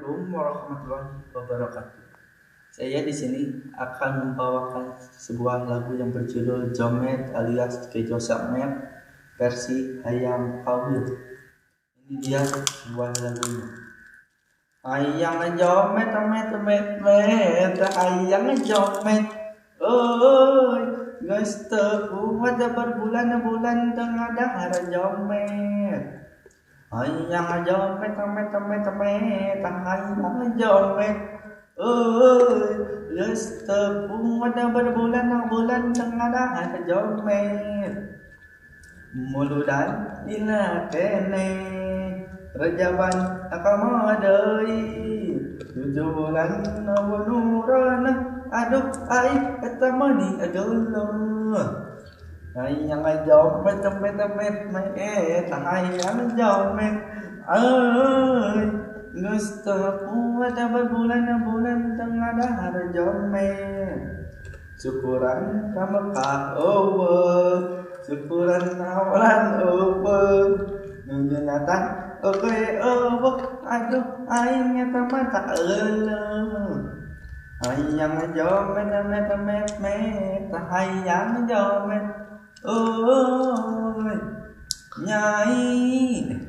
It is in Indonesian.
Assalamualaikum warahmatullahi wabarakatuh. Saya di sini akan membawakan sebuah lagu yang berjudul Jomet alias Kejo Sakmet versi Hayam Kawil. Ini dia sebuah lagunya. Hayang jomet met met met, hayang jomet. Oi, guys terkuat berbulan-bulan tengah dahar jomet. Hayang jomet met met met, hayang jomet. Oi, guys terkuat berbulan-bulan tengah dahar jomet. Muludan ina kene Rajaban akamadai 7 bulan nurana aduh ai etamani agalo hayang jomet met met met hayang jomet ai gusto kuat berbulan-bulan tengah dahar jomet syukuran kamakah syukuran awalan nunjunatan oke aduh aing eta mata hayang jomet met met met hayang jomet oi nyai